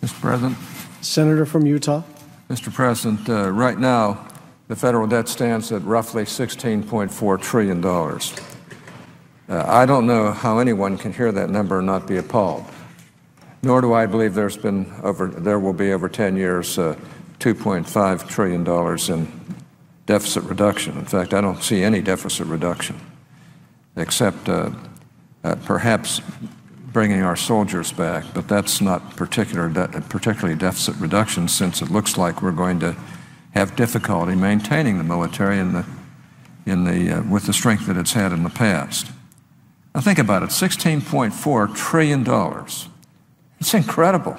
Mr. President. Senator from Utah. Mr. President, right now, the federal debt stands at roughly $16.4 trillion. I don't know how anyone can hear that number and not be appalled. Nor do I believe there will be over 10 years $2.5 trillion in deficit reduction. In fact, I don't see any deficit reduction, except perhaps bringing our soldiers back, but that's not particularly deficit reduction, since it looks like we're going to have difficulty maintaining the military with the strength that it's had in the past. Now think about it, $16.4 trillion. It's incredible.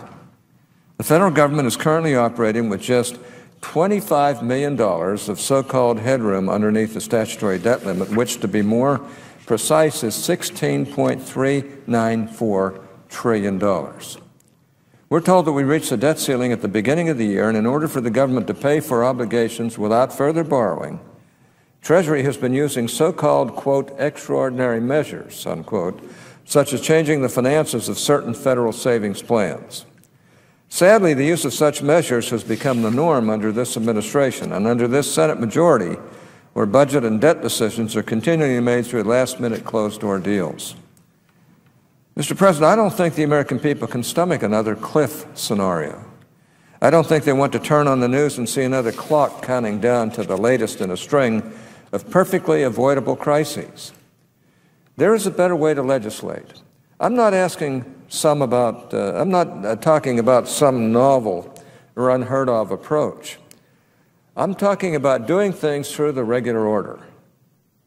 The federal government is currently operating with just $25 million of so-called headroom underneath the statutory debt limit, which, to be more precise, is $16.394 trillion. We're told that we reached the debt ceiling at the beginning of the year, and in order for the government to pay for obligations without further borrowing, Treasury has been using so-called, quote, extraordinary measures, unquote, such as changing the finances of certain federal savings plans. Sadly, the use of such measures has become the norm under this administration and under this Senate majority, where budget and debt decisions are continually made through last-minute closed-door deals. Mr. President, I don't think the American people can stomach another cliff scenario. I don't think they want to turn on the news and see another clock counting down to the latest in a string of perfectly avoidable crises. There is a better way to legislate. I'm not talking about some novel or unheard of approach. I'm talking about doing things through the regular order.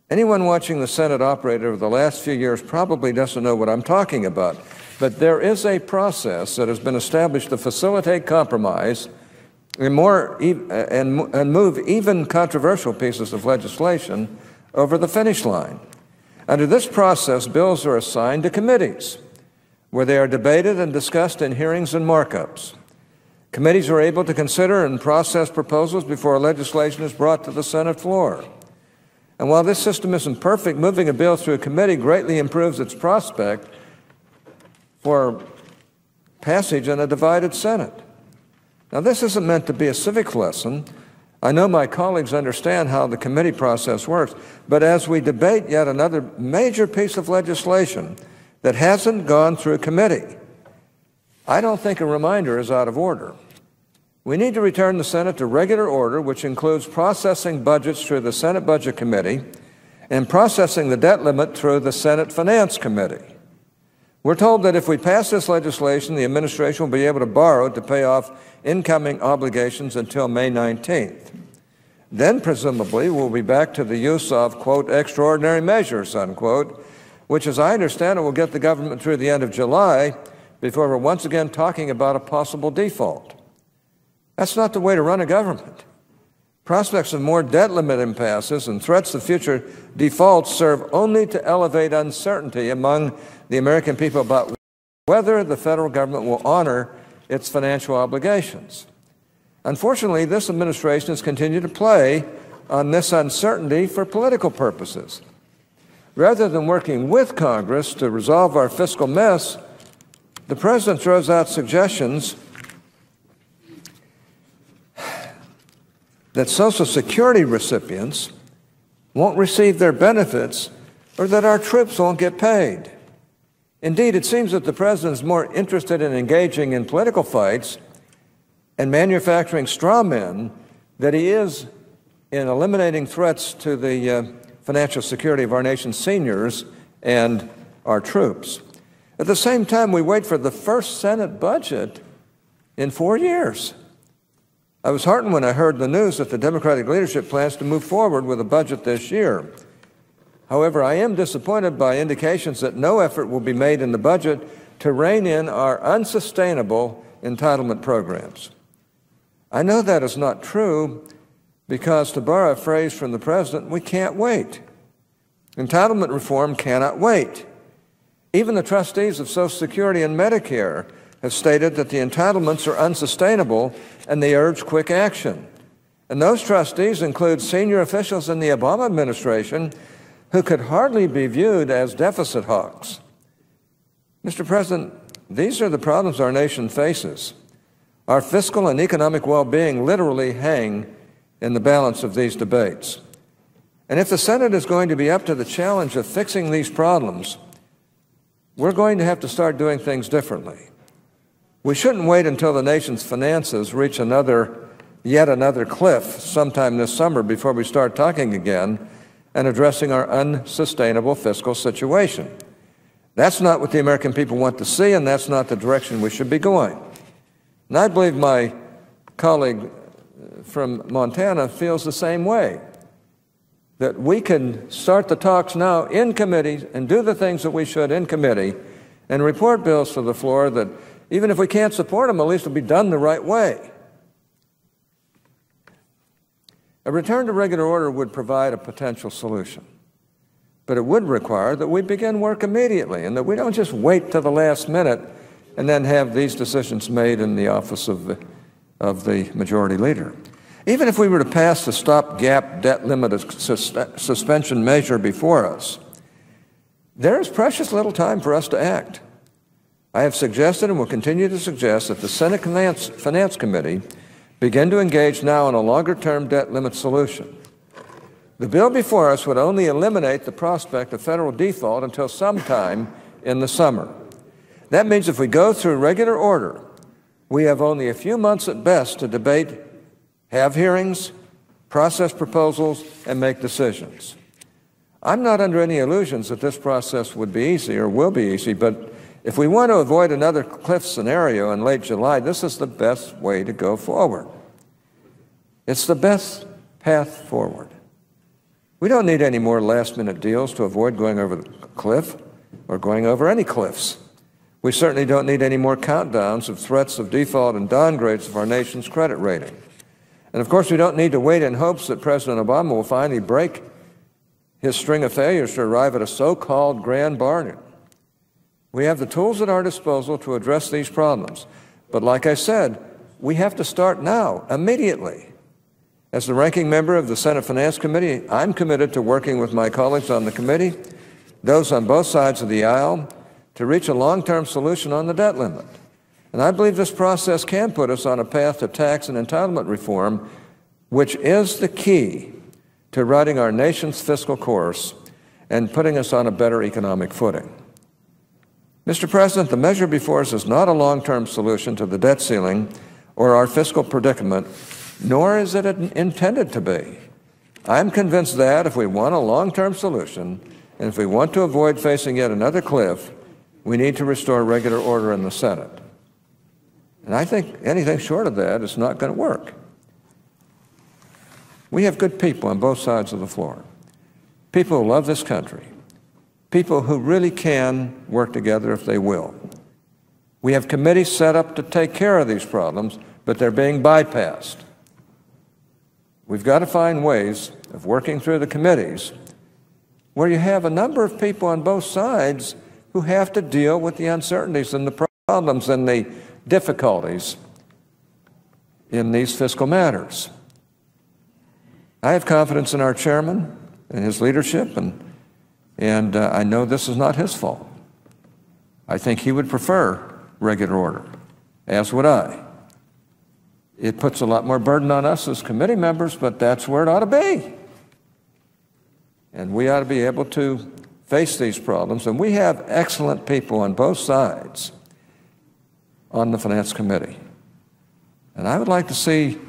Anyone watching the Senate operate over the last few years probably doesn't know what I'm talking about, but there is a process that has been established to facilitate compromise and move even controversial pieces of legislation over the finish line. Under this process, bills are assigned to committees, where they are debated and discussed in hearings and markups. Committees are able to consider and process proposals before legislation is brought to the Senate floor. And while this system isn't perfect, moving a bill through a committee greatly improves its prospect for passage in a divided Senate. Now, this isn't meant to be a civics lesson. I know my colleagues understand how the committee process works, but as we debate yet another major piece of legislation that hasn't gone through committee, I don't think a reminder is out of order. We need to return the Senate to regular order, which includes processing budgets through the Senate Budget Committee and processing the debt limit through the Senate Finance Committee. We're told that if we pass this legislation, the administration will be able to borrow to pay off incoming obligations until May 19th. Then, presumably, we'll be back to the use of, quote, extraordinary measures, unquote, which, as I understand it, will get the government through the end of July before we're once again talking about a possible default. That's not the way to run a government. Prospects of more debt limit impasses and threats of future defaults serve only to elevate uncertainty among the American people about whether the federal government will honor its financial obligations. Unfortunately, this administration has continued to play on this uncertainty for political purposes. Rather than working with Congress to resolve our fiscal mess, the President throws out suggestions that Social Security recipients won't receive their benefits or that our troops won't get paid. Indeed, it seems that the President is more interested in engaging in political fights and manufacturing straw men than he is in eliminating threats to the financial security of our nation's seniors and our troops. At the same time, we wait for the first Senate budget in 4 years. I was heartened when I heard the news that the Democratic leadership plans to move forward with a budget this year. However, I am disappointed by indications that no effort will be made in the budget to rein in our unsustainable entitlement programs. I know that is not true because, to borrow a phrase from the President, we can't wait. Entitlement reform cannot wait. Even the trustees of Social Security and Medicare have stated that the entitlements are unsustainable and they urge quick action. And those trustees include senior officials in the Obama administration who could hardly be viewed as deficit hawks. Mr. President, these are the problems our nation faces. Our fiscal and economic well-being literally hang in the balance of these debates. And if the Senate is going to be up to the challenge of fixing these problems, we're going to have to start doing things differently. We shouldn't wait until the nation's finances reach yet another cliff sometime this summer before we start talking again and addressing our unsustainable fiscal situation. That's not what the American people want to see, and that's not the direction we should be going. And I believe my colleague from Montana feels the same way, that we can start the talks now in committee and do the things that we should in committee and report bills to the floor that even if we can't support them, at least it'll be done the right way. A return to regular order would provide a potential solution, but it would require that we begin work immediately and that we don't just wait till the last minute and then have these decisions made in the office of the majority leader. Even if we were to pass the stopgap debt limit suspension measure before us, there is precious little time for us to act. I have suggested and will continue to suggest that the Senate Finance Committee begin to engage now in a longer-term debt limit solution. The bill before us would only eliminate the prospect of federal default until sometime in the summer. That means if we go through regular order, we have only a few months at best to debate, have hearings, process proposals, and make decisions. I'm not under any illusions that this process would be easy or will be easy, but if we want to avoid another cliff scenario in late July, this is the best way to go forward. It's the best path forward. We don't need any more last-minute deals to avoid going over the cliff or going over any cliffs. We certainly don't need any more countdowns of threats of default and downgrades of our nation's credit rating. And of course, we don't need to wait in hopes that President Obama will finally break his string of failures to arrive at a so-called grand bargain. We have the tools at our disposal to address these problems. But like I said, we have to start now, immediately. As the ranking member of the Senate Finance Committee, I'm committed to working with my colleagues on the committee, those on both sides of the aisle, to reach a long-term solution on the debt limit. And I believe this process can put us on a path to tax and entitlement reform, which is the key to righting our nation's fiscal course and putting us on a better economic footing. Mr. President, the measure before us is not a long-term solution to the debt ceiling or our fiscal predicament, nor is it intended to be. I'm convinced that if we want a long-term solution, and if we want to avoid facing yet another cliff, we need to restore regular order in the Senate. And I think anything short of that is not going to work. We have good people on both sides of the floor, people who love this country, people who really can work together if they will. We have committees set up to take care of these problems, but they're being bypassed. We've got to find ways of working through the committees where you have a number of people on both sides who have to deal with the uncertainties and the problems and the difficulties in these fiscal matters. I have confidence in our chairman and his leadership, and I know this is not his fault. I think he would prefer regular order, as would I. It puts a lot more burden on us as committee members, but that's where it ought to be. And we ought to be able to face these problems, and we have excellent people on both sides on the Finance Committee. And I would like to see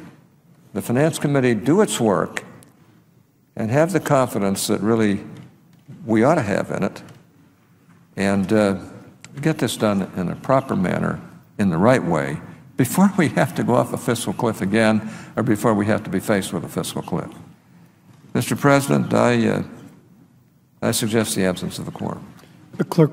the Finance Committee do its work and have the confidence that really we ought to have in it, and get this done in a proper manner, in the right way, before we have to go off a fiscal cliff again, or before we have to be faced with a fiscal cliff. Mr. President, I suggest the absence of a quorum. The clerk